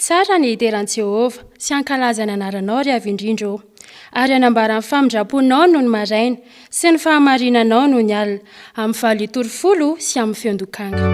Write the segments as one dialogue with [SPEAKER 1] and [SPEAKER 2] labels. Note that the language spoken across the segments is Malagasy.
[SPEAKER 1] Tsara ny iteran'i Jehovah sy ankalazana anaranao ry avy indrindra ary anambarany famindraponao no ny maraina sy ny fahamarinanao no ny alina amin'ny valitory folo sy amin'ny fiondokanga.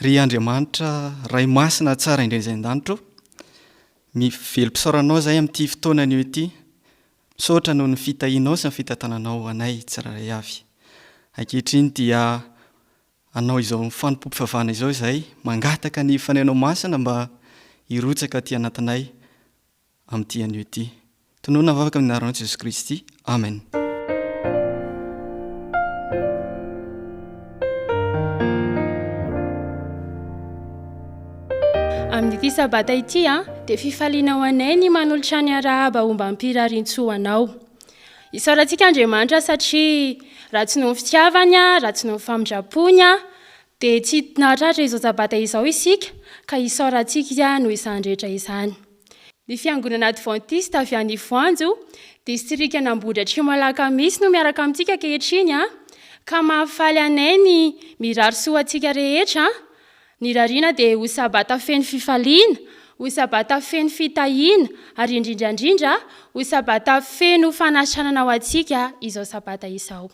[SPEAKER 2] Ry Andriamanitra ray masina tsara indrindra-danitro, mivelom-pisaoranao zay amin'ity fotoananio ity, misaotra noho ny fitahinao sy ny fitantananao anay tsiraray avy. Ankehitriny dia anao izao mifanompompifavana izao izay mangataka ny fanainao masina mba hirotsaka aty anatinay amin'ity anio ity. Tonoana vavaka amin'ny anaran'i Jesosy Kristy. Amen.
[SPEAKER 1] Amin'ity sabata ity dia fifaliana ho anay ny manolotra ny arahaba omba ampirarintsoanao. Isaorantsika Andriamanitra satria raha tsy noho ny fitiavany, raha tsy noho ny famindrapony dia tsy nahatratra izao sabata izao isika ka isaorantsika no izany rehetra izany. Ny fiangonana Adventiste avy any Ivoanjo distrika Nambohitra Atrimo Alakamisy no miaraka amintsika ankehitriny ka mahafaly anay ny mirary soantsika rehetra. Ny rariana dia ho sabata feno fifaliana, ho sabata feno fitahiana ary indrindrandrindra ho sabata feno fanasranana ho antsika izao sabata izao.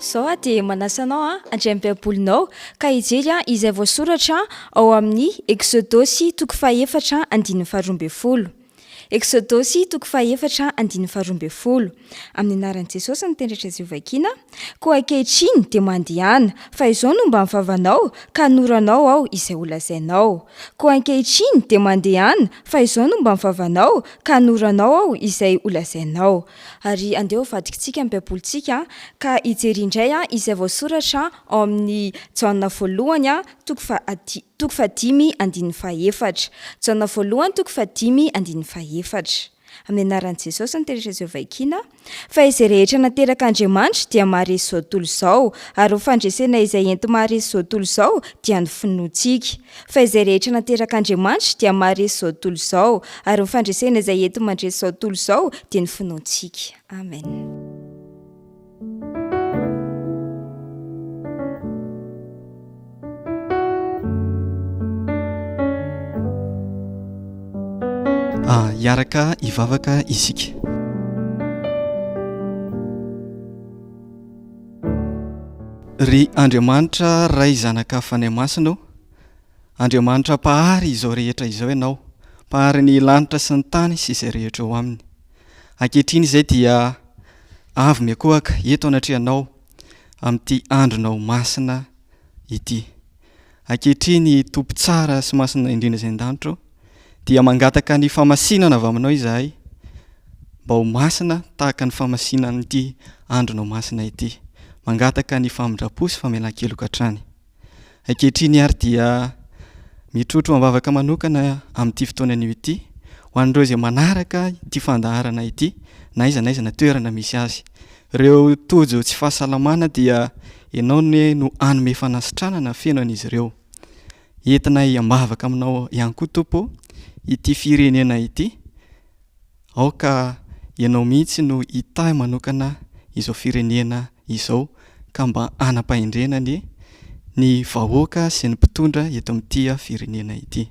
[SPEAKER 3] Sao dia manasanao andray am-piampolinao ka hijery izay voasoratra ao amin'ny Exodosy toko faha-efatra andininy faharoamby folo. Exodosy toko faha-efatra andininy faharoamby folo. Amin'ny anaran'i Jesosy ny tendratra azy vakiana, koa ankehitriny dia mandehana, fa izao no mba mivavanao ka noranao ao izay holazainao. Koa ankehitriny dia mandehana, fa izao no mba mivavanao ka noranao ao izay holazainao. Ary andeha vadikitsika am-piampolitsika ka hijery indray izay voasoratra ao amin'ny Jaona voalohany toko fahadimy andininy faha-efatra. Jaona voalohany toko fahadimy andininy faha-efatra. Amin'ny anaran'i Jesosy ny tendratra azy vakiana, fa izay rehetra nateraka Andriamanitra dia maharesy izao tontolo izao, ary ho fandresena izay enti maharesy izao tontolo izao dia ny finoantsika. Fa izay rehetra nateraka Andriamanitra dia maharesy izao tontolo izao, ary ho fandresena izay enti mandresy izao tontolo izao dia ny finoantsika. Amen.
[SPEAKER 2] Hiaraka hivavaka isika. Ry Andriamanitra ray zanaka fanahy masina, Andriamanitra mpahary izao rehetra izao ianao, mpahary ny lanitra sy ny tany sy izay rehetra ao aminy. Ankehitriny izay dia avy miakohaka eto anatrehanao amin'ity andronao masina ity. Ankehitriny tompo tsara sy masina indrindra izay an-danitra dia mangataka ny famasinana avy aminao izahay, mba ho masina tahaka ny famasinana ity andronao masina ity, mangataka ny famindrapo sy famelan-keloka hatrany. Ankehitriny ary dia mitrotro mambavaka manokana amin'ity fotoanan'io ity ho an'ireo izay manaraka ity fandaharana ity na aiza na toerana misy azy. Ireo tojo tsy fahasalamana dia ianao no anome fanasitranana feno an'izy ireo. Entina hiambavaka aminao ihany koa Tompo ity firenena ity, aoka ianao mihitsy no hitahy manokana izao firenena izao ka mba anam-pahendrenany ny vahoaka sy ny mpitondra eto amin'ity firenena ity.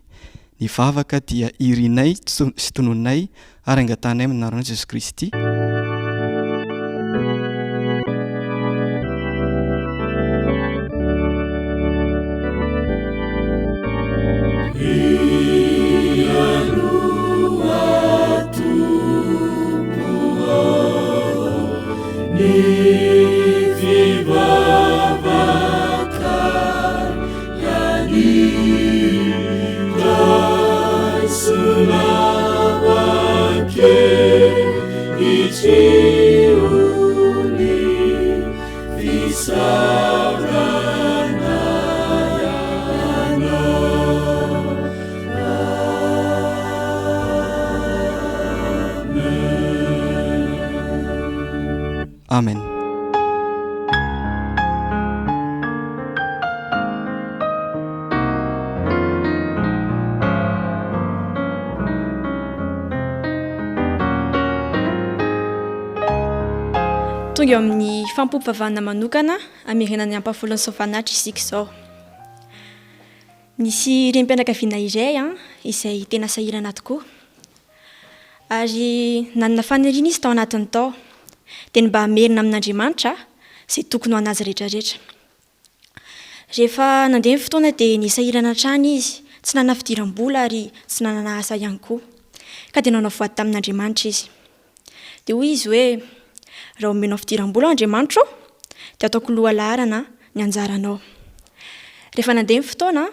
[SPEAKER 2] Ny vavaka dia irinay sy tononay ary angatanay amin'ny anaran'i Jesosy Kristy. Amen.
[SPEAKER 4] Tonga amin'ny fampopavana manokana amirenan'ny ampafolon'ny sofanatra isika izao. Nisy renim-pianakaviana iray izay tena sahirana tokoa, ary nanana faniriana izy tao anatiny tao dia ny mba hamerina amin'Andriamanitra izay tokony ho anazy rehetrarehetra. Rehefa nandeha ny fotoana dia nisahirana hatrany izy, tsy nanana fidiram-bola ary tsy nanana asa ihany koa, ka dia nanao voady tamin'Andriamanitra izy. Dia hoy izy hoe, raha omenao fidiram-bola Andriamanitra dia ataoko loha laharana ny anjaranao. rehefa nandeha ny fotoana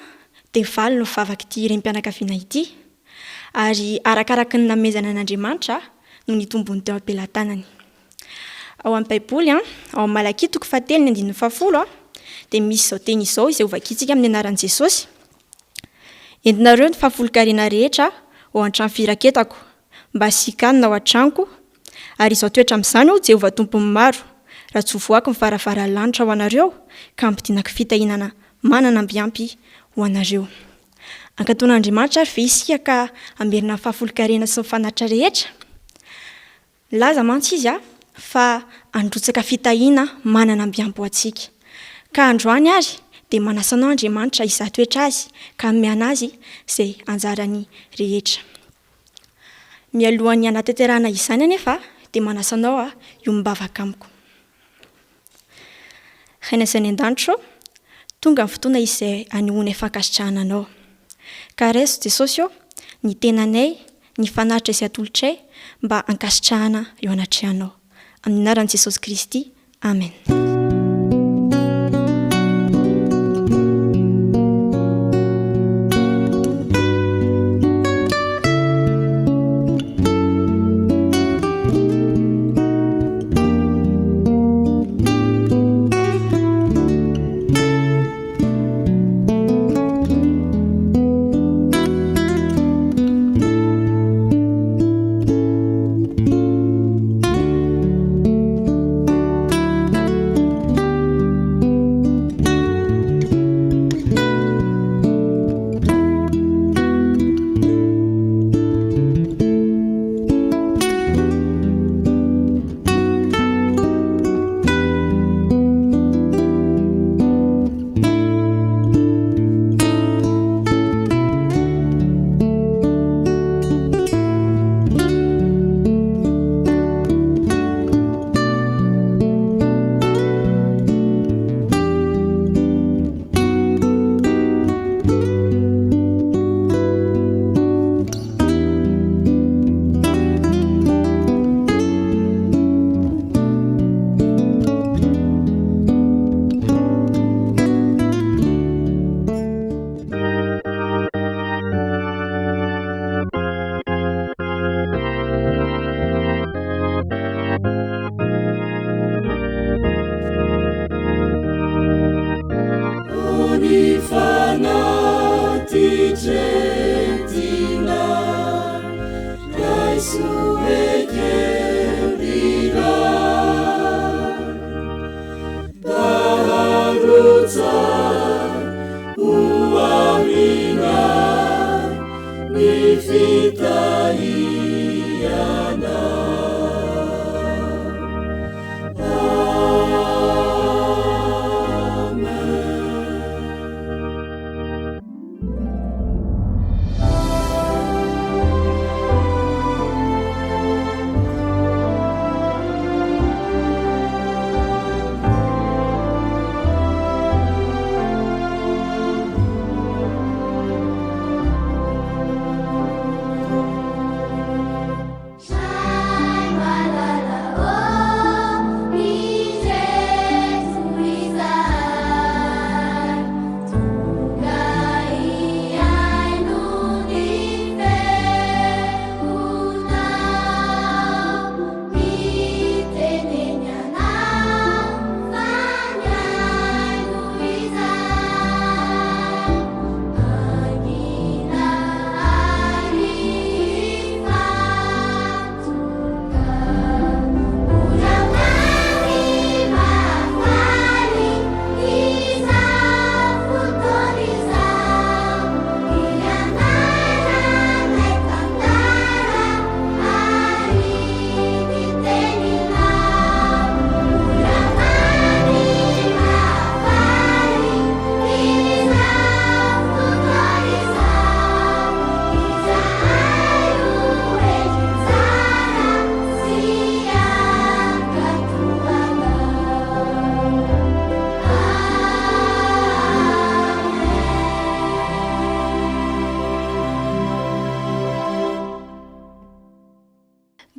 [SPEAKER 4] dia mivaly no vavakyity rem-pianakaviana ity ary arakaraka ny namezana an'Andriamanitra no nitombony teo am-pelantanany. Ao amin'ny Baiboly ao amin'ny Malakia 7:10 dia misy izao teny izao izay hovakintsika amin'ny anaran'i Jesosy. Entinareo ny fahafolon-karena rehetra ao an-trano firaketako mba sikanina ao an-tranoko ary izao toetra amin'izany aho Jehovah tompony maro raha tsy hovoako ny varavaran-lanitra ho anareo ka ampidinako fitahinana manana ambiampy ho anareo. Ankaton'Andriamanitra ary ve isika ka amerina ny fahafolon-karena sy ny fanatitra rehetra? Laza mantsy izy fa androtsaka fitahina manana ambiampy ho antsika. Ka androany ary dia manasa anao Andriamanitra izatoetra azy ka miana azy izay anjarany rehetra. Mialohan'ny hanatanterahana izany anefa dia manasa anao io mibavaka amiko. Rainazany an-danitro, tonga ny fotoana izay hanehoana fankasitrahana anao. Ka reso Jesosy ny tenanay, ny fanaritra izay atolotray mba hankasitrahana eo anatrehanao. Amin'ny anaran'i Jesosy Kristy. Amen.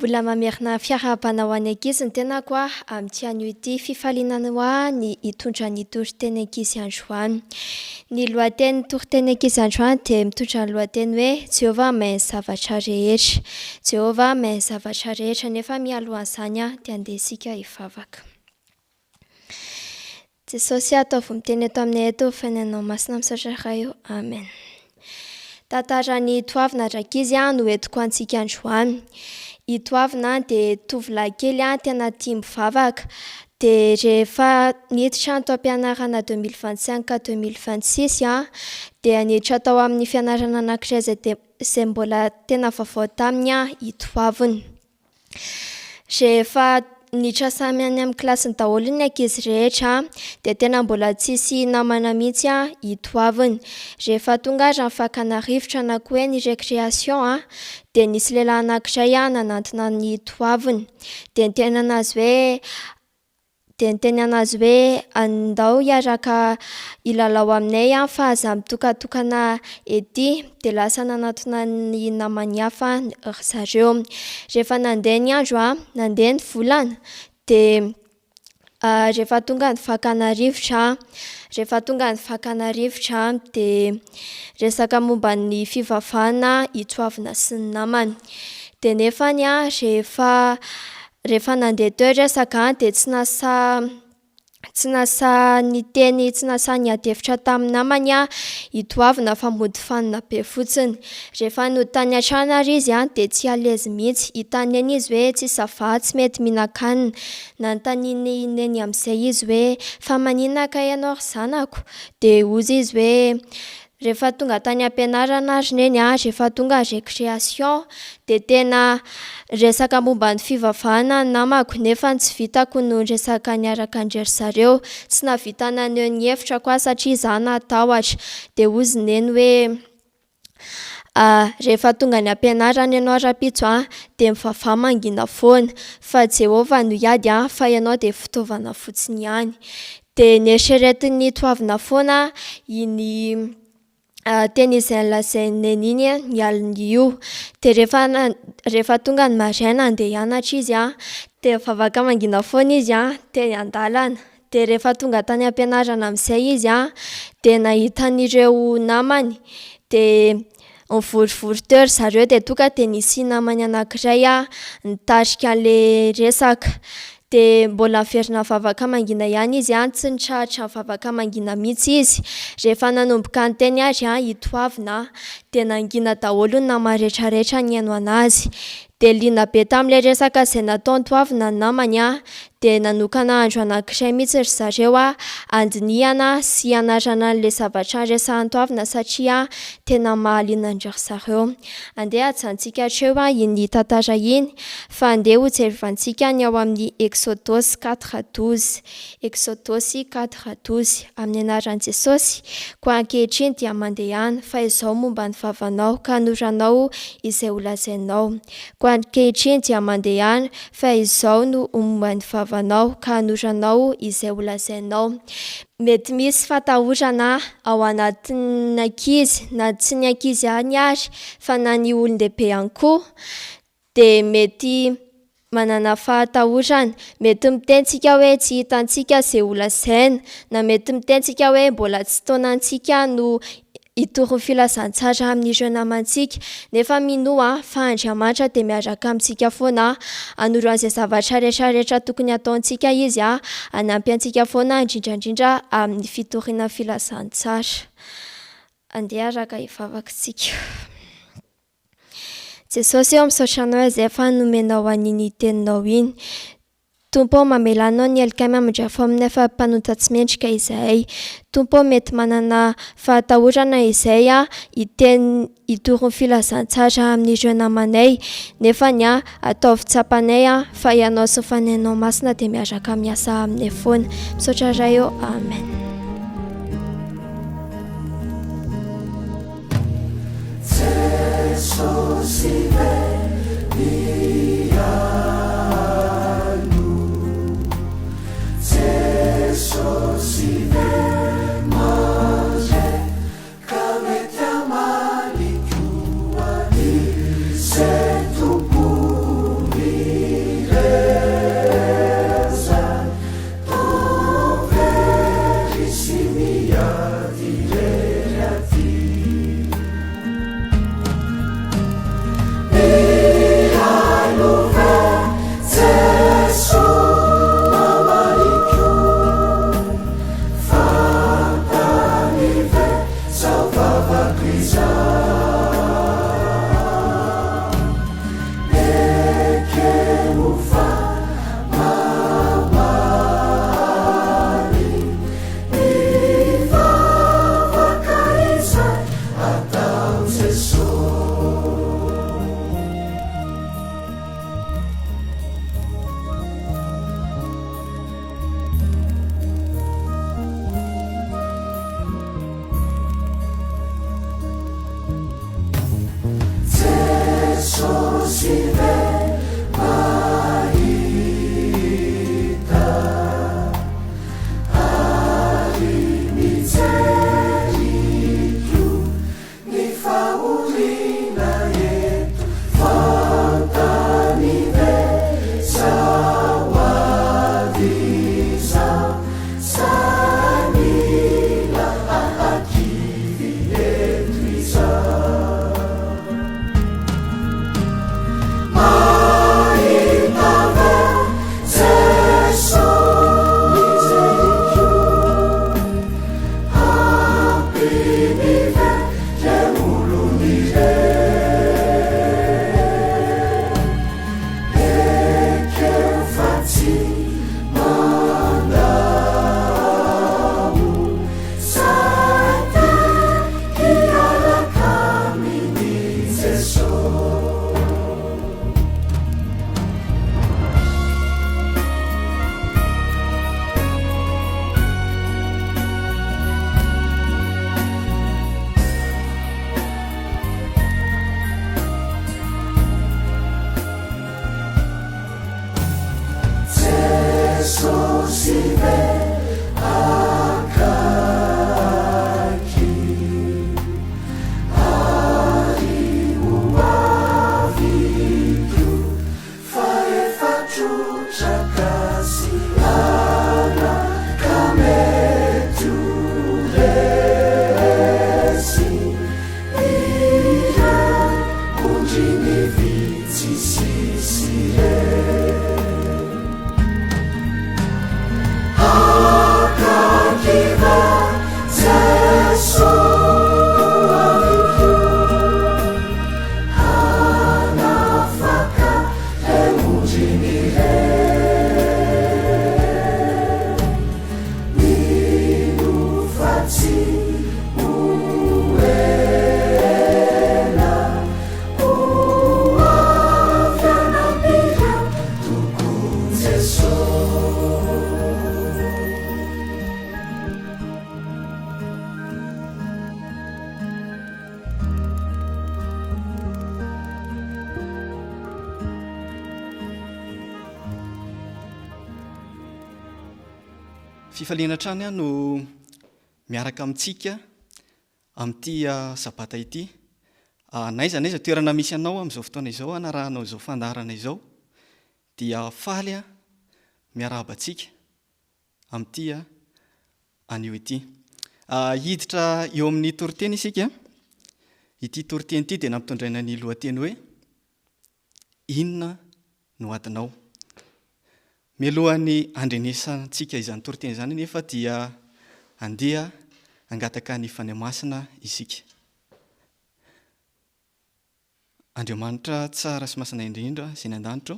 [SPEAKER 5] mbola mamerina fiarahabanao any ankizy ny tenako amin'ity anio ity fifalinana hoa ny hitondra ny toriteny ankizy androany. Ny lohateny toriteny ankizy androany dia mitondra ny lohateny hoe Jehova mahay zavatra rehetra. Jehova mahay zavatra rehetra nefa mialohan'izany dia andeha isika hivavaka. Jesosy ataovy miteny eto aminay eto fainanao masina misaotra io. Amen. Tantara ny toavina rankizy no entiko antsika androany. I toavina dia tovolahy kely tena tia mivavaka. Dia rehefa niditra tao am-pianarana 2025-2026 dia niditra tao amin'ny fianarana anankiray izay mbola tena vaovao taminy i toaviny. Rehefa niditra samy any amin'ny kilasiny daholo ny ankizy rehetra dia tena mbola tsisy namana mihitsy i toaviny. Rehefa tonga raha fakana rivotra na koa hoe ny récréation dia nisy lehilahy anankiray nanantona ny toaviny. Dia niteny anazy hoe andao hiaraka hilalao aminay fa aza mitokatokana ety dia lasa nanantona ny namany hafa ry zareo. Rehefa nandeha ny andro nandeha ny volana dia rehefa tonga ny fakana rivotra dia resaka momba ny fivavahana i toavina sy ny namany. Dia nefany rehefa nandeha teo resaka dia tsy nasa ny adefitra tamin'ny namany i toavina fa mody fanina be fotsiny. Rehefa noditany an-trano ary izy dia tsy alezy mihitsy. Hitany eny izy hoe tsy sava, tsy mety mihinan-kanina. Nanontaniany eny amin'izay izy hoe fa maninona ka ianao ry zanako? Dia hozy izy hoe rehefa tonga tany am-pianarana ary neny rehefa tonga récréation dia tena resaka momba ny fivavahana ny namako nefa tsy vitako no resaka niaraka andrery zareo. Tsy navita naneho ny hevitra koa satria izaho natahotra. Dia hozy neny hoe rehefa tonga ny am-pianarana ianao rapitso dia mivavaha mangina foana fa Jehova no hiady fa ianao dia fitaovana fotsiny ihany. Dia nieritreretiny toavina foana iny teny izay nolazainy iny ny alina. Dia rehefa tonga ny maraina andeha hianatra izy dia mivavaka mangina foana izy teny an-dalana. Dia rehefa tonga tany am-pianarana amin'izay izy dia nahitan'ireo namany dia nivorivory teo ry zareo dia tonga dia nisy namany anankiray nitarika an'ilay resaka. Dia mbola miverina mivavaka mangina ihany izy tsy nitrahatra mivavaka mangina mihitsy izy. Rehefa nanomboka niteny ary i toavina dia nangina daholo ny nama rehetrarehetra niaino anazy. Dia liana be tamin'ilay resaka izay nataony toavina ny namany dia nanokana andro anankiray mihitsy ry zareo andinihana sy anarana an'ilay zavatra resahan'ny toavina satria tena mahaliana andry zareo. Andeha hajantsika hatreo iny tantara iny fa andeha ho jerevantsika ny ao amin'ny Exodosy 4:12. Exodosy 4:12 amin'ny anaran'i Jesosy. Koa ankehitriny dia mandeha ihany fa izao momba ny vavanao ka hanoranao izay holazainao. Koa ankehitriny dia mandeha ihany fa izao no momba ny vavanao ka hanoranao izay holazainao. Mety misy fatahorana ao anatin'ny ankizy na tsy ny ankizy ihany ary fa na ny olon-dehibe ihany koa dia mety manana fahatahorana. Mety mitentsika hoe tsy hitantsika izay holazaina na mety mitentsika hoe mbola tsy taonantsika no hitory filazantsara amin'ireo namantsika. Nefa minoa fa Andriamanitra dia miaraka amintsika foana hanoro an'izay zavatra rehetrarehetra tokony ataontsika izy hanampy antsika foana indrindrandrindra amin'ny fitoriana filazantsara. Andeha araka hivavaka isika. Jesosy misaotra anao izay efa nomenao an'iny teninao iny. Tompo mamelanao ny alikamy amin-drafo amin'ny fahampanota tsy mendrika izahay. Tompo mety manana fahatahorana izay hiteny hitory filazantsara amin'ireo namanay nefa ataovy tsapanay fa ianao sy fanainao masina dia miaraka miasa aminay foana. Misaotra io. Amen.
[SPEAKER 6] Sei tu puri
[SPEAKER 2] Fifaliana trany a no miaraka amintsika amin'ity sabata ity. Naiza naiza toerana misy anao amin'izao fotoana izao anarahanao izao fandarana izao dia faly miarabantsika amin'ity anio ity. Hiditra eo amin'ny toriteny isika. Ity toriteny ity dia nampitondraina ny lohateny hoe inona no adinao. Mialohan'ny andrenesantsika izany toriteny izany nefa dia andeha angataka ny fanamasina isika. Andriamanitra tsara sy masina indrindra izay ny an-danitra,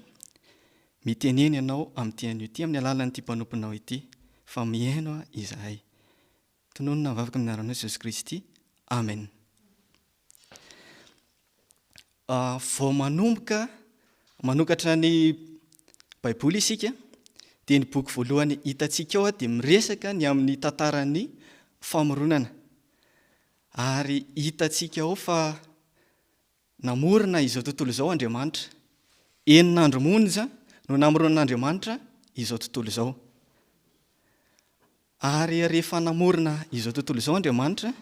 [SPEAKER 2] miteneny ianao amin'ity anio ity amin'ny alalan'ity mpanomponao ity fa mihaino izahay. Tononona mivavaka amin'ny anaran'i Jesosy Kristy. Amen. Vao manokatra ny Baiboly isika dia ny boky voalohany hitantsika ao dia miresaka ny amin'ny tantaran'ny famoronana. Ary hitantsika ao fa namorona izao tontolo izao Andriamanitra. Enin'andro monja no namoronan'Andriamanitra izao tontolo izao. Ary rehefa namorona izao tontolo izao Andriamanitra,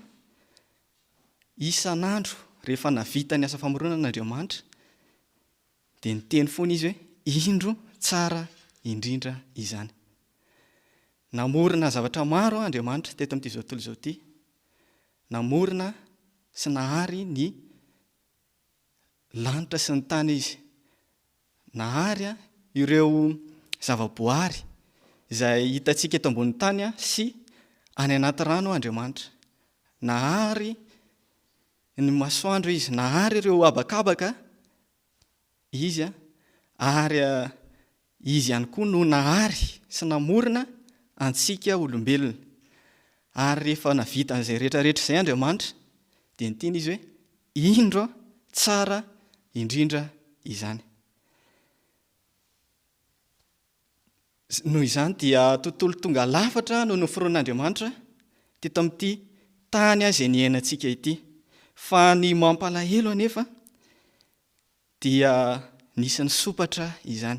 [SPEAKER 2] isan'andro rehefa navita ny asa famoronan'Andriamanitra, dia niteny foana izy hoe indro tsara indrindra izany. Namorona zavatra maro Andriamanitra teto amin'ity izao tontolo izao ity. Namorona sy nahary ny lanitra sy ny tany izy. Nahary ireo zavaboary izay hitantsika eto ambony tany sy any anaty rano Andriamanitra. Nahary ny masoandro izy, nahary ireo habakabaka izy, ary izy ihany koa no nahary sy namorona antsika olombelona. Ary rehefa navita an'izay rehetrarehetra izay Andriamanitra dia niteny izy hoe indro tsara indrindra izany. Noho izany dia tontolo tonga lafatra no noforoan'Andriamanitra teto amin'ity tany izay niainantsika ity. Fa ny mampalahelo anefa dia nisan'ny sopatra izany.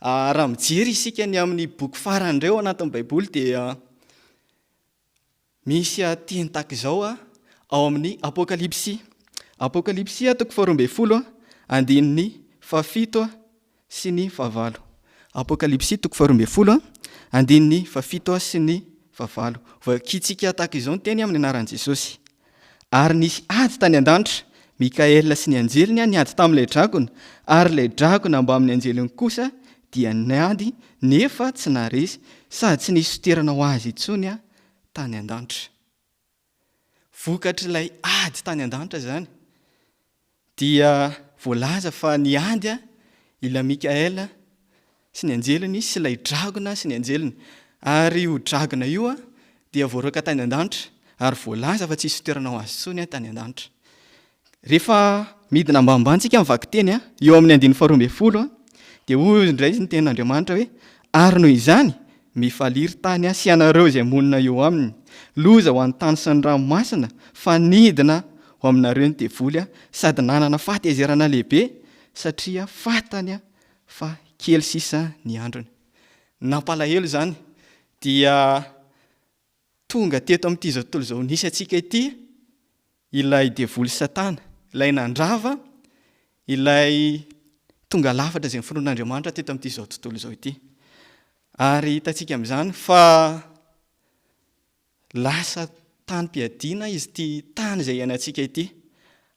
[SPEAKER 2] Raha mijery isika ny amin'ny boky farany ireo anatin'ny baiboly dia misy teny tahaka izao ao amin'ny apokalipsy. Apokalipsy toko 12 andininy 7 sy ny 9. Apokalipsy toko 12 andininy 7 sy ny 9. Vakitsika tahaka izao ny teny amin'ny anaran'i Jesosy. Ary nisy ady tany an-danitra, Mikaela sy ny anjeliny niady tamin'ilay drakona, ary ilay drakona mba amin'ny anjeliny kosa dia niady nefa tsy naresy sady tsy nisy toerana ho azy intsony tany an-danitra. Vokatr'ilay ady tany an-danitra zany dia voalaza fa niady ilay Mikaela sy ny anjeliny sy ilay drakona sy ny anjeliny, ary io drakona io dia voaroaka tany an-danitra ary voalaza fa tsisy toerana ho azy intsony tany an-danitra. Rehefa midina ambanimbany mivaky teny eo amin'ny 12 dia hoy indray ny tenin'Andriamanitra hoe, ary noho izany mifaliry tany sy anareo izay monina eo aminy, loza ho an'ny tany sy ny ranomasina, fa nidina ho aminareo ny devoly sady nanana fahatezerana lehibe satria fatany fa kely sisa ny androny. Nampalahelo zany dia tonga teto amin'ity zao tontolo izao nisy atsika ity ilay devoly Satana, ilay nandrava, ilay tonga lafatra izay finoan'Andriamanitra teto amin'ity zao tontolo izao ity. Ary hitantsika amin'izany fa lasa tany-piadiana izy ity tany izay iainantsika ity,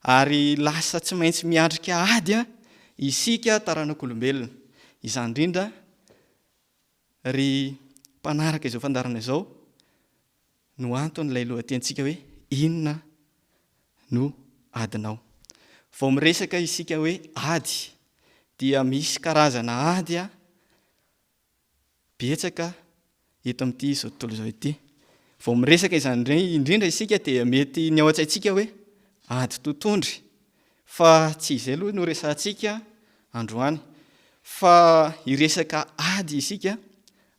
[SPEAKER 2] ary lasa tsy maintsy miatrika ady isika taranak'olombelona. Izany indrindra ry mpanaraka izao fandarana izao no anton'ilay lohatentsika hoe inona no adinao. Vao miresaka isika hoe ady dia misy karazana ady betsaka eto amin'ity zao tontolo izao ity. Vao miresaka izany indrindra isika dia mety ny ao an-tsaintsika hoe ady totondry, fa tsy izay aloha no resantsika androany, fa iresaka ady isika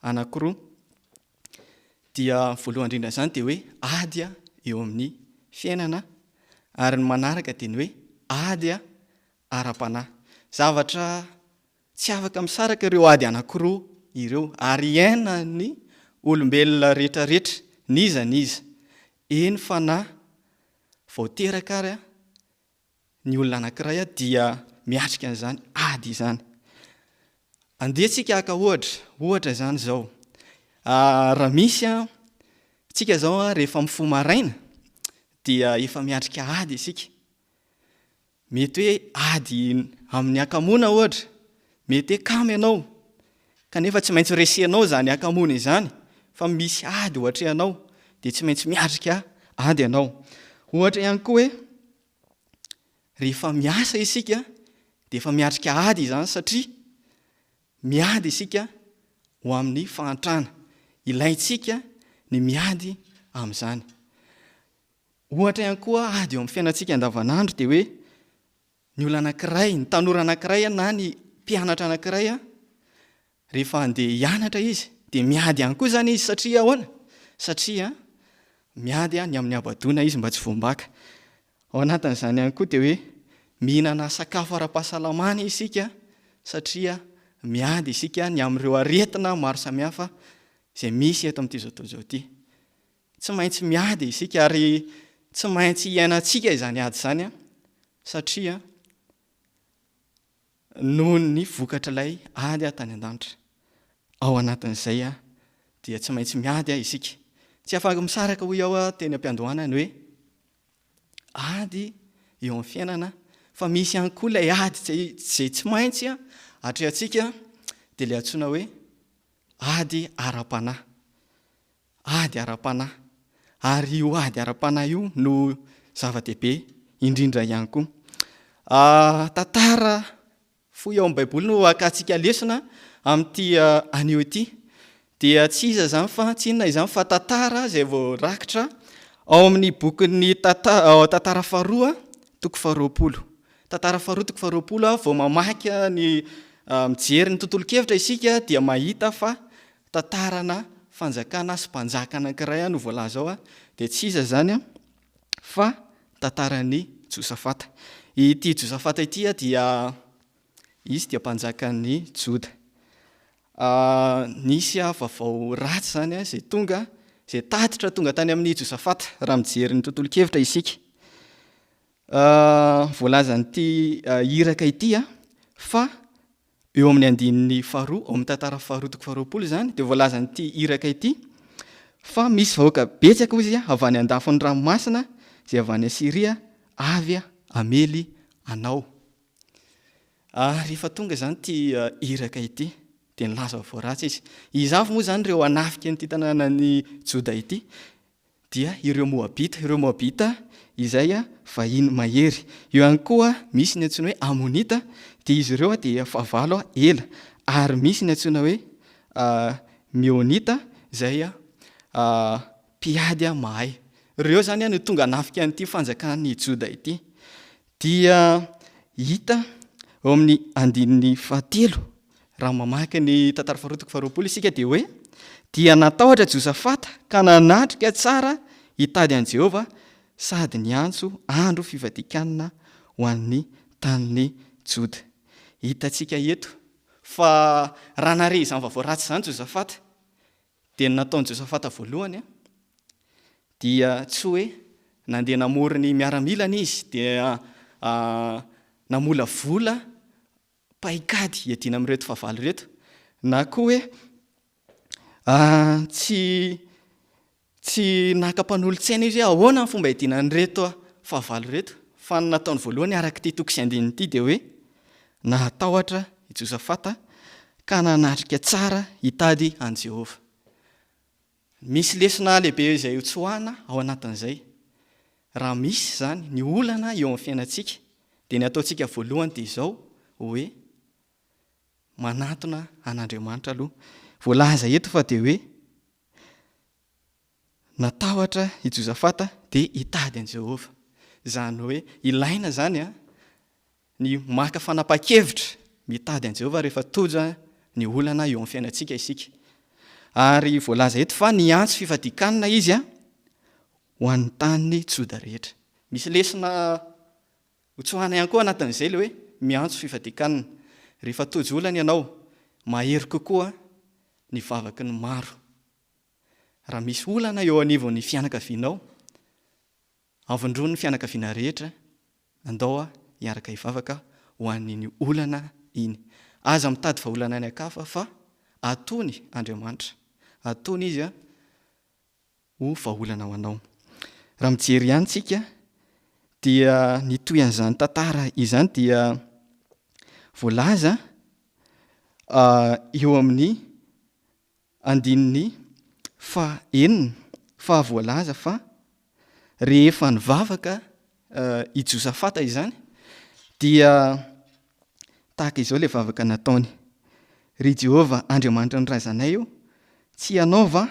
[SPEAKER 2] anankiroa. Dia voalohany indrindra izany dia hoe ady eo amin'ny fiainana, ary ny manaraka dia ny hoe ady ara-panahy. Zavatra tsy afaka misaraka ireo ady anankiroa ireo, ary iaina ny olombelona rehetrarehetra niza niza. Eny fa na vao teraka ary ny olona anankiray dia miatrika an'izany ady izany. Andehantsika aka ohatra zany zao. Raha misy tsika zao rehefa mifoha maraina dia efa miatrika ady isika. Mety hoe ady amin'ny akamona ohatra, mety hoe kamo ianao kanefa tsy maintsy resenao zany akamona izany, fa misy ady ohatrehanao dia tsy maintsy miatrika ady ianao. Ohatra ihany koa hoe rehefa miasa isika dia efa miatrika ady izany, satria miady isika ho amin'ny fahantrana, ilaintsika ny miady amin'izany. Ohatra ihany koa ady eo amin'ny fiainantsika andavanandro dia hoe ny olona anankiray, ny tanora anankiray na ny mpianatra anankiray rehefa andeha hianatra izy dia miady ihany koa zany izy, satria ahoana? Satria miady ny amin'ny abadona izy mba tsy voambaka. Ao anatin'izany ihany koa dia hoe mihinana sakafo ara-pahasalamana isika, satria miady isika ny amin'ireo aretina maro samihafa izay misy eto amin'ity zao tontolo izao ity. Tsy maintsy miady isika, ary tsy maintsy iainantsika izany ady izany satria noho ny vokatr'ilay ady tany an-danitra. Ao anatin'izay dia tsy maintsy miady isika. Tsy afaka misaraka ho ao teny am-piandohanana hoe ady eo amin'ny fiainana, fa misy ihany koa ilay ady izay tsy maintsy hatrehantsika dia ilay antsoina hoe ady ara-panahy. Ady ara-panahy. Ary io ady ara-panahy io no zava-dehibe indrindra ihany koa. Tantara fohy ao amin'ny baiboly no akantsika lesona amin'ity anio ity, dia tsy iza zany fa tsy inona izany fa tantara izay voarakitra ao amin'ny bokin'ny tantara faharoa toko 20. Tantara faharoa toko 20 vao mamaky ny mijery ny tontolo-kevitra isika dia mahita fa tantarana fanjakana sy mpanjaka anankiray no voalaza ao, dia tsy iza zany fa tantaran'ny Josafata. Ity Josafata ity dia izy dia mpanjakan'ny Joda. Nisy vaovao ratsy zany a zay tatitra tonga tany amin'ny Josafata raha mijery ny tontolo kevitra isika. Voalazan'ity iraka ity fa eo amin'ny andininy faharoa ao amin'ny tantara faharoa toko faharoapolo zany dia voalazan'ity iraka ity fa misy vahoaka betsaka izy avy any andafon'ny ranomasina izay avy any Siria avy amely anao. Rehefa tonga zany ty iraka ity dia nilaza vaovao ratsy izy. Izavy moa zany ireo hanafika n'ity tanànan'ny Joda ity dia ireo Moabita izay vahiny mahery. Eo ihany koa misy ny antsoina hoe Amonita dia izy ireo dia fahavalo ela, ary misy ny antsoina hoe Meonita izay mpiady mahay. Ireo zany no tonga hanafika an'ity fanjakan'ny Joda ity. Dia hita ao amin'ny andininy fahatelo raha mamaky ny tantara faharoa toko faharoapolo isika dia hoe dia natahotra Josafata ka nanatrika tsara hitady an' Jehova sady niantso andro fivadikanana ho an'ny tanin'ny Joda. Hitantsika eto fa raha nare izany vaovao ratsy zany Josafata dia nataon'i Josafata voalohany dia tsy hoe nandeha namory ny miaramilana izy dia namola vola paikady hiadiana amin'ireto fahavalo reto, na koa hoe tsy naka-mpanolo-tsaina izy hoe ahoana ny fomba hiadiana an'ireto fahavalo reto, fa ny nataony voalohany araka ity toko sy andininy ity dia hoe natahotra i Josafata ka nanatrika tsara hitady an' Jehova. Misy lesona lehibe izay ho tsoahana ao anatin'izay. Raha misy zany ny olana eo amin'ny fiainantsika dia ny ataontsika voalohany dia izao hoe manatona an'Andriamanitra aloha. Voalaza eto fa dia hoe natahotra i Josafata dia hitady an' Jehova. Zany hoe ilaina zany ny maka fanapa-kevitra mitady an' Jehova rehefa toja ny olana eo amin'ny fiainantsika isika. Ary voalaza eto fa niantso fifadikanana izy ho an'ny tanin'ny Joda rehetra. Misy lesona hotsoahana ihany koa anatin'izay le hoe miantso fifadikanana. Rehefa tojo olana ianao, mahery kokoa ny vavaky ny maro. Raha misy olana eo anivon'ny fianakavianao, avondroany ny fianakaviana rehetra, andao hiaraka hivavaka ho an'iny olana iny. Aza mitady vahaolana any ankafa fa atony Andriamanitra. Atony izy ho vahaolana ho anao. Raha mijery ihany tsika dia nitoy an'izany tantara izany dia voalaza eo amin'ny andininy fahaenina fa voalaza fa rehefa nivavaka i Josafata izany dia tahaka izao ilay vavaka nataony: ry Jehova Andriamanitra ny razanay io, tsy ianao va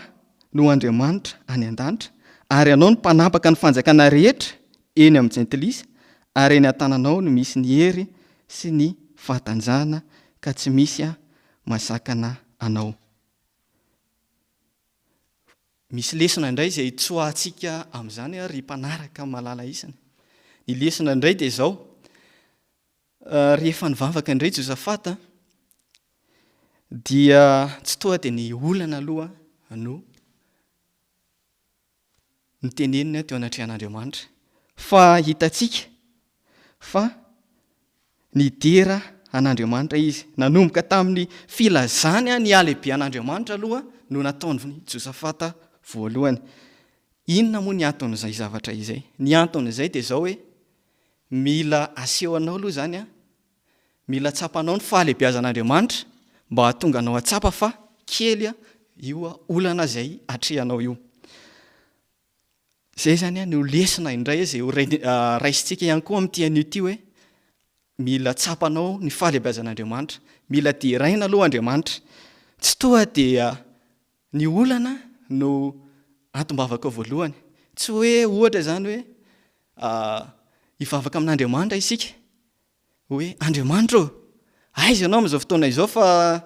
[SPEAKER 2] no Andriamanitra any an-danitra, ary ianao no mpanapaka ny fanjakana rehetra eny amin'ny jentilisa, ary eny an-tananao no misy ny hery sy ny fahatanjahana, ka tsy misy masakana anao. Misy lesona indray izay tsoahantsika amin'izany ry mpanaraka malala isana. Ny lesona indray dia izao: rehefa nivavaka indray Josafata dia tsy toa dia ny olana aloha no nitenenina teo anatrehan'Andriamanitra, fa hitantsika fa nidera an'Andriamanitra izy. Nanomboka tamin'ny filazany ny alehibe an'Andriamanitra aloha no nataony Josafata voalohany. Inona moa ny anton'izay zavatra izay? Ny anton'izay dia izao hoe mila asehonao aloha zany mila tsapanao ny fahalehibeazan'Andriamanitra mba hahatonga anao atsapa fa kely io olana izay atrehanao io. Izay zany no lesona indray izay raisintsika ihany koa amin'ity an'ity hoe mila tsapanao ny fahalehibeazan'Andriamanitra, mila deraina aloha Andriamanitra. Tsy toa dia ny olana no antom-bavaka voalohany. Tsy hoe ohatra zany hoe hivavaka amin'Andriamanitra isika hoe Andriamanitra aiza ianao amin'izao fotoana izao fa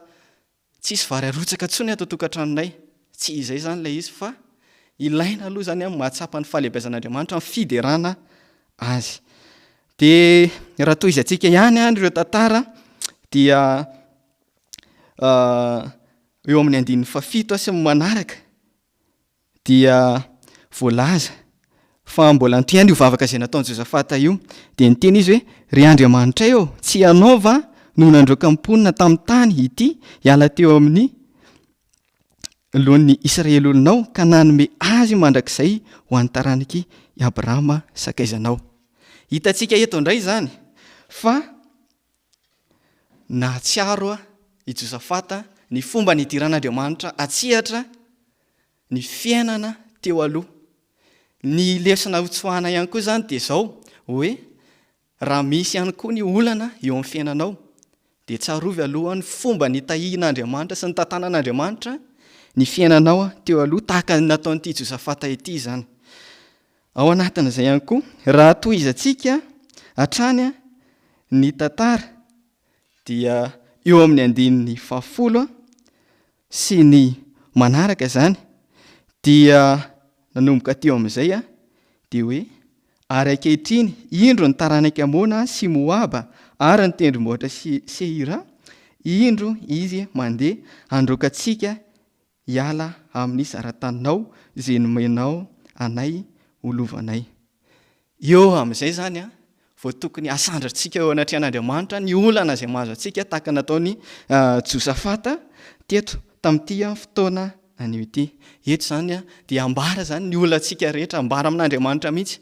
[SPEAKER 2] tsisy vary arotsaka intsony ato tokantranonay. Tsy izay zany ilay izy, fa ilaina aloha zany mahatsapa ny fahalehibeazan'Andriamanitra amin'ny fiderana azy. Dia raha toy izy antsika ihany ireo tantara dia eo amin'ny 17 sy manaraka dia voalaza fa mbola ntohany io vavaka izay nataony Josafata io, dia niteny izy hoe ry Andriamanitra eo, tsy anaova no nandroaka mponina tamin'ny tany ity hiala teo amin'ny lohan'ny Israely olonao ka nanome azy mandrakizay ho an'ny taranaky i Abrahama sakaizanao. Hitantsika eto indray zany fa nahatsiaro i Josafata ny fomba nidiran'Andriamanitra atsihatra ny fiainana teo aloha. Ny lesona hotsoahana ihany koa zany dia zao hoe raha misy ihany koa ny olana eo amin'ny fiainanao dia tsarovy aloha ny fomba nitahian'Andriamanitra sy ny tantanan'Andriamanitra ny fiainanao teo aloha tahaka nataon'ity Josafata ity zany. Ao anatin'izay ihany koa raha tohizantsika hatrany ny tantara dia eo amin'ny 10 sy ny manaraka zany dia nanomboka teo amin'izay dia hoe ary ankehitriny indro ny taranaka Amona sy Moaba ary ny tendrombohitra Seira, indro izy mandeha androkantsika hiala amin'ny zara-taninao izay nomenao anay olovanay. Eo amin'izay zany vao tokony asandratsika eo anatrehan'Andriamanitra ny olana izay mahazo antsika tahaka nataony Josafata teto tamin'ity fotoana anio ity. Eto zany dia ambara zany ny olantsika rehetra, ambara amin'Andriamanitra mihitsy.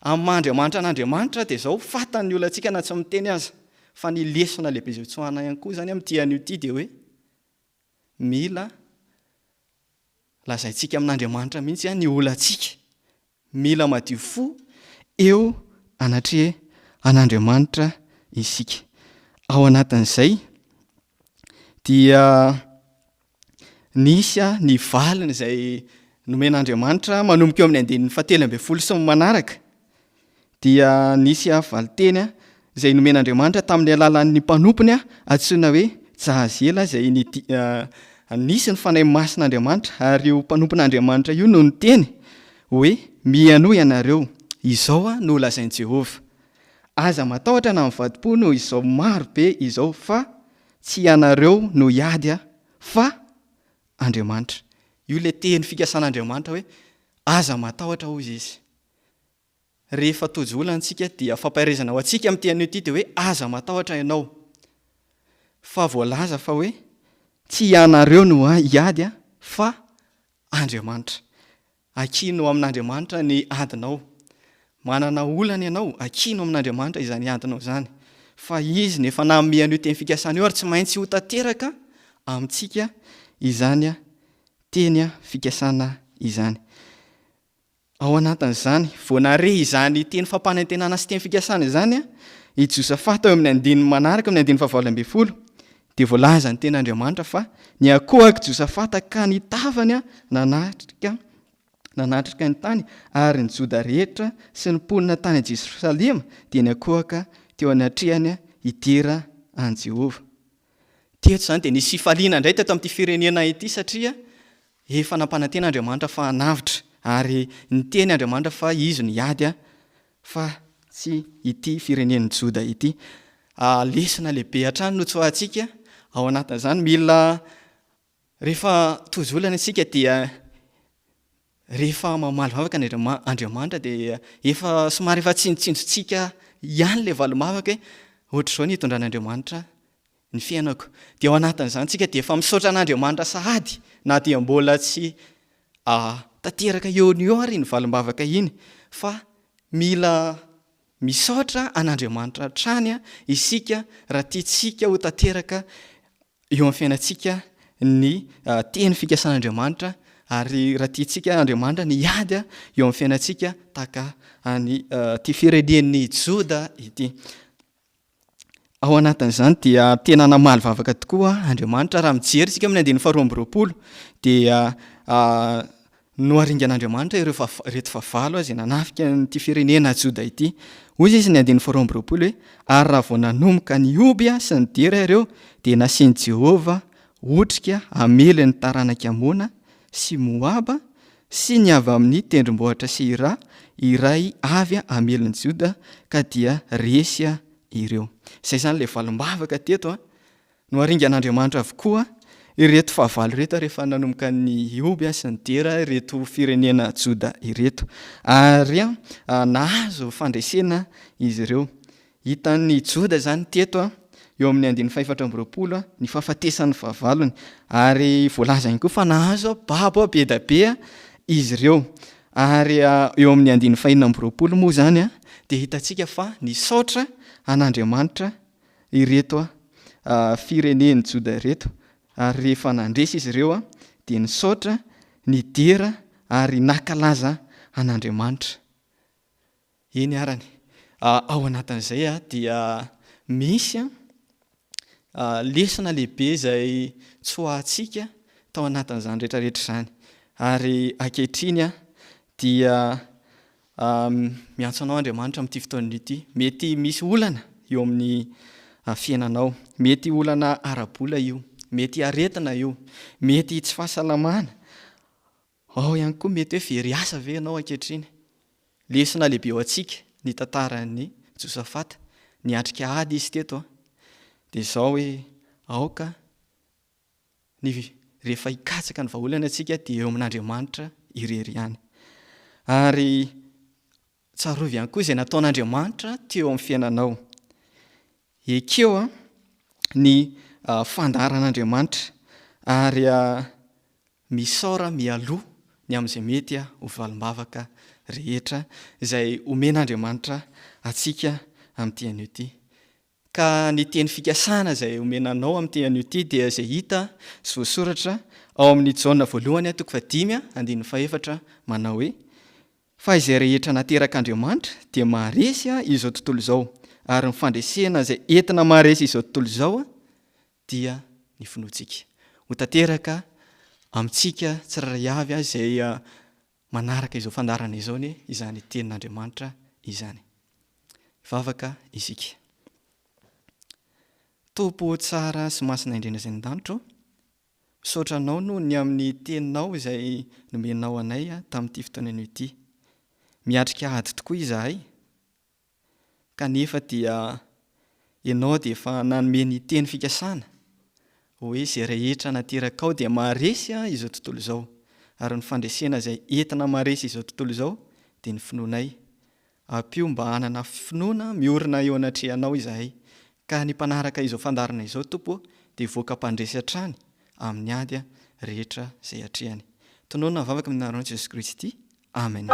[SPEAKER 2] Amin'ny mahandriamanitra an'Andriamanitra dia zao fatany ny olantsika na tsy miteny aza, fa ny lesona lehibe izay tsoahana ihany koa zany amin'ity anio ity dia hoe mila lazaintsika amin'Andriamanitra mihitsy ny olantsika, mila madio fo eo anatre an'Andriamanitra isika. Ao anatin'izay dia nisy ny valiny izay nomen'Andriamanitra manomboka eo amin'ny 17 sy manaraka, dia nisy valiteny izay nomen'Andriamanitra tamin'ny alalan'ny mpanompony antsoina hoe Jahazela, izay nisy ny fanahy masin'Andriamanitra ary io mpanompon'Andriamanitra io no niteny hoe mianohy ianareo, izao no lazain'i Jehovah, aza matahotra na mivadi-po noho izao maro be izao, fa tsy ianareo no hiady fa Andriamanitra. Io le teny fikasan'Andriamanitra hoe aza matahotra hozy izy. Rehefa tojo olantsika dia fampairezana ho antsika amin'ny teny ity dia hoe aza matahotra ianao, fa voalaza fa hoe tsy ianareo no hiady fa Andriamanitra. Akino amin'Andriamanitra ny adinao, manana olana ianao, akino amin'Andriamanitra izany adinao zany, fa izy nefa nanome an'io teny fikasana io ary tsy maintsy ho tanteraka amintsika izany teny fikasana izany. Ao anatin'izany voanare izany teny fampanantenana sy teny fikasana izany i Josafata eo amin'ny 10 manaraka, amin'ny 19 dia voalaza ny ten'Andriamanitra fa ny akohaka Josafata ka ny tavany nanatrika ny tany, ary ny Joda rehetra sy ny mponina tany Jerosalema dia ny akohaka teo anatrehany idera an Jehovah. Teto zany dia nisy fifaliana indray teto amin'ity firenena ity, satria efa nampananten'Andriamanitra fa hanavitra ary niteny Andriamanitra fa izy ny hiady fa tsy ity firenen'ny Joda ity. Lesona lehibe hatrany no tsoahantsika ao anatin'izany. Mila rehefa tojolana isika dia rehefa mamaly vavaka ny Andriamanitra dia efa somary efa tsindotsindotsika ihany le valomavaka ohatr'izao ny hitondran'Andriamanitra ny fiainako. Dia ao anatin'izany tsika dia efa misaotra an'Andriamanitra sahady na dia mbola tsy tanteraka eo ny eo ary ny valombavaka iny, fa mila misaotra an'Andriamanitra trany isika raha tiantsika ho tanteraka eo amin'ny fiainantsika ny teny fikasan'Andriamanitra, ary raha tiantsika Andriamanitra ny hiady eo amin'ny fiainantsika tahaka ny ty firenen'ny Joda ity. Ao anatin'izany dia tena namaly vavaka tokoa Andriamanitra. Raha mijery isika amin'ny 12 dia noaringan'Andriamanitra reto favalo izay nanafika nyty firenena Joda ity. Hoy izy ny 12 hoe ary raha vao nanomboka ny oby sy ny dera ireo dia nasian'i Jehovah otrika hamely ny taranaka Amona sy Moaba sy ny avy amin'ny tendrombohitra Seira iray avy hamely ny Joda ka dia resy ireo. Izay zany le valombavaka teto no aringan'Andriamanitra avokoa ireto fahavalo reto rehefa nanomboka ny oby sy ny dera ireto firenena Joda ireto, ary nahazo fandresena izy ireo. Hitan'ny Joda zany teto eo amin'ny 420 ny fahafatesan'ny fahavalony, ary voalaza ihany koa fa nahazo babo be da be izy ireo. Ary eo amin'ny 520 moa zany dia hitantsika fa nisaotra an'Andriamanitra ireto fireneny Joda ireto, ary rehefa nandresy izy ireo dia nisaotra, nidera ary nakalaza an'Andriamanitra. Eny arany. Ao anatin'izay dia misy lesona lehibe izay tsy ho antsika tao anatin'izany rehetrarehetra izany. Ary ankehitriny dia miantso anao Andriamanitra amin'ity fotoana ity. Mety misy olana eo amin'ny fiainanao, mety olana ara-bola io, mety aretina io, mety tsy fahasalamana, ao ihany koa mety hoe very asa ve ianao ankehitriny. Lesona lehibe eo antsika ny tantaran'ny Josafata, niatrika ady izy teto dia izao hoe aoka rehefa hikatsaka ny vahaolana antsika dia eo amin'Andriamanitra irery ihany. Ary tsarovy ihany koa izay nataon'Andriamanitra teo amin'ny fiainanao. Ekeo ny fandaharan'Andriamanitra, ary misaora mialoha ny amin'izay mety ho valim-bavaka rehetra izay omen'Andriamanitra atsika amin'ity anio ity. Ka ny teny fikasana izay omenanao amin'ity anio ity dia izay hita sy voasoratra ao amin'ny Jaona voalohany 5:14 manao hoe: fa izay rehetra naterak'Andriamanitra dia maharesy izao tontolo izao, ary ny fandresena izay entina maharesy izao tontolo izao dia ny finoantsika. Ho tanteraka amintsika tsiraray avy izay manaraka izao fandarana izao izany tenin'Andriamanitra izany. Vavaka isika. Tompo tsara sy masina indrindra izay ny-danitro, misaotra anao noho ny amin'ny teninao izay nomenao anay tamin'ity fotoana anio ity. Miatrika ady tokoa izahay, kanefa dia ianao dia efa nanome ny teny fikasana hoe izay rehetra nateraka ao dia maharesy izao tontolo izao, ary ny fandresena izay entina maharesy izao tontolo izao dia ny finoanay. Ampio mba hanana finoana miorina eo anatrehanao izahay, ka ny mpanaraka izao fandarana izao Tompo dia voaka mpandresy hatrany amin'ny ady rehetra izay hatrehany. Tonoana vavaka amin'ny anaran'i Jesosy Kristy. Amen.